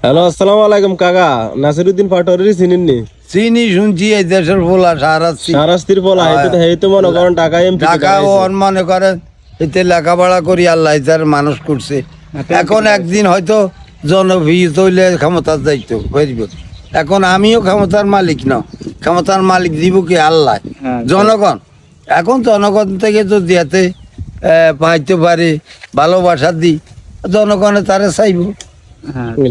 Hello, আসসালামু আলাইকুম কাকা। নাসিরউদ্দিন পাটোয়ারি চিনেননি? চিনি, শুনছি এই দেশের পোলা শাহরাস্তির বলা তো মনে করেন ঢাকা এমপি ঢাকা ও মনে করেন এতে লেখাপড়া করি আল্লাহ তার মানুষ করছে। এখন একদিন হয়তো জনভিজ হইলে ক্ষমতার দায়িত্ব হইব। এখন আমিও ক্ষমতার মালিক না, ক্ষমতার মালিক দিব কি আল্লাহ, জনগণ। এখন জনগণ থেকে যদি এতে পাইতে পারে ভালোবাসা দিই, জনগণে তারা চাইব।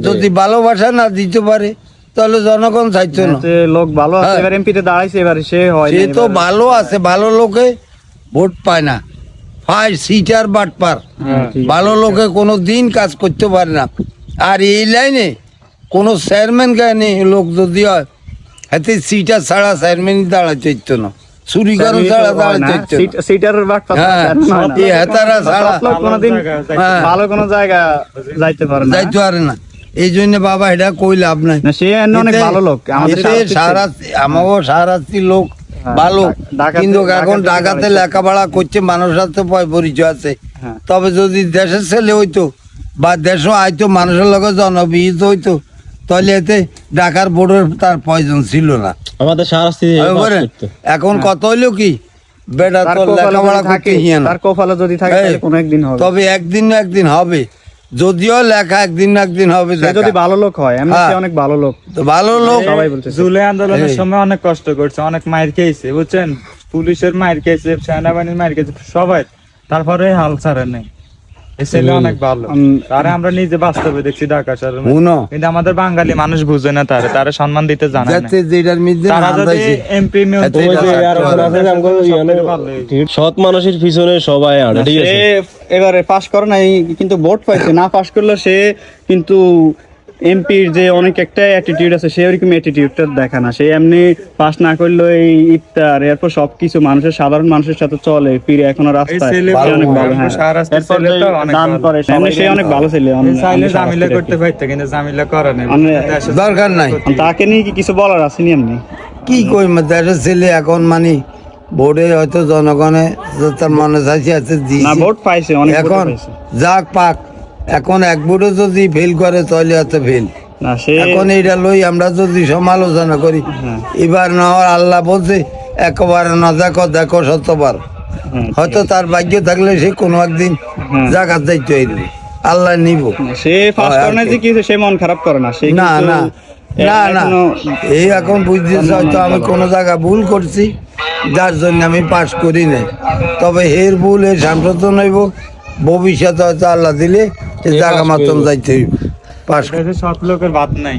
যদি ভালোবাসা না দিতে পারে তাহলে জনগণ চাইতো না। লোক ভালো আছে, এবার এমপিতে দাঁড়াইছে, এবার সে হয় সে তো ভালো আছে, ভালো লোকে ভোট পায় না, পায় সিটার বাটপার। ভালো লোকে কোনো দিন কাজ করতে পারে না। আর এই লাইনে কোনো চেয়ারম্যান গায়ে লোক যদি হয় হাতে সিটার ছাড়া চেয়ারম্যান দাঁড়াতে ইচ্ছো না, চুরি করো ছাড়া দাঁড়াতে ইচ্ছো না। সিটার বাটপার হেতারা ছাড়া কোনোদিন ভালো কোনো জায়গা যাইতে পারে না, যাইতে পারে না। এই জন্য বাবা এটা কই লাভ নাই। সে অনেক ভালো লোক, আমাদের আমারও সারাস্তির লোক ভালো, কিন্তু এখন ঢাকাতে লেখাপড়া করছে, মানুষের তো পরিচয় আছে। তবে যদি দেশের ছেলে হইতো বা দেশও আইতো, মানুষের লগে জনবিহিত হইতো, তাহলে এতে ঢাকার বোর্ডের তার প্রয়োজন ছিল না। আমাদের শাহরাস্তি এখন কত হইলো কি বেটা তোর লেখাপড়া করতে হিয়ে না, তার কপালে যদি থাকে কোনো একদিন হবে। তবে একদিন না একদিন হবে, যদিও লেখা একদিন না একদিন হবে। যদি ভালো লোক হয়, এমনি অনেক ভালো লোক, ভালো লোক। সবাই বলছে জুলাই আন্দোলনের সময় অনেক কষ্ট করছে, অনেক মাইর খেয়েছে, বুঝছেন, পুলিশের মাইর খেয়েছে, সেনাবাহিনীর মাইর খেয়েছে সবাই, তারপরে হাল ছাড়ে নেই। এই ছেলে অনেক ভালো, তারে আমরা নিজে বাস্তবে দেখছি ঢাকা শহরে, কিন্তু আমাদের বাঙালি মানুষ বুঝে না, তারে সম্মান দিতে জানে না। তারা যদি এমপি সৎ মানুষের পিছনে সবাই আড়ে, ঠিক আছে। এবারে পাশ করে নাই, কিন্তু ভোট পাইছে না, পাশ করলো সে কিন্তু এমপির যে অনেক একটা অ্যাটিটিউড আছে, সে ওরকম অ্যাটিটিউডটা দেখা না। সে এমনি পাস না করলো এই ইফতার, এরপর সবকিছু মানুষের সাধারণ মানুষের সাথে চলে ফিরে, এখনো রাস্তায় অনেক ভালো, দান করে, সে অনেক ভালো ছেলে। জামিলা করতে পারতো, কিন্তু জামিলা করে না, দরকার নাই। তাকে নিয়ে কি কিছু বলার আসেনি? এমনি কি কই দেশের ছেলে এখন মানে ভোটে হয়তো জনগণে তার মনে চাইছে আছে না, ভোট পাইছে অনেক, এখন যাক পাক। এখন এক ভোটে যদি ফেল করে তাহলে এত ফেল। এখন এইটা লই আমরা যদি সমালোচনা করি, এবার না হয় আল্লাহ বলছে একবার না দেখো দেখো শতবার। হয়তো তার ভাগ্য থাকলে সে কোনো একদিন জায়গা যাইতে হইবে, আল্লাহ নিব। সে ফার্স্ট করে না যে কি সে মন খারাপ করে না, সে না না না না, এই এখন বুঝতেছে হয়তো আমি কোনো জায়গা ভুল করছি, যার জন্য আমি পাস করি নাই। তবে এর ভুল এর সংশোধন হইব, ভবিষ্যতে হয়তো আল্লাহ দিলে জায়গা মতন যাইতে হইব। সব লোকের বাদ নাই,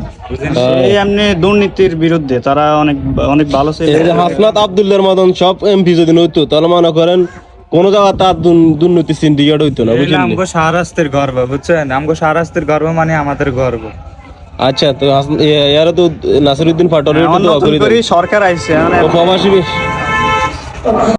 এমনি দুর্নীতির বিরুদ্ধে তারা অনেক অনেক ভালো ছিল। হাসনাত আব্দুল্লাহর মতন সব এমপি যদি নইতো, তাহলে মনে করেন কোন জায়গা তার দুর্নীতি সিন্ডিকেট হইতো না, বুঝলেন? আমগো শাহরাস্তির গর্ব, বুঝছেন, আমগো শাহরাস্তির গর্ব মানে আমাদের গর্ব। আচ্ছা, তো এরা তো নাসিরউদ্দিন পাটোয়ারি সরকার আইছে প্রবাসী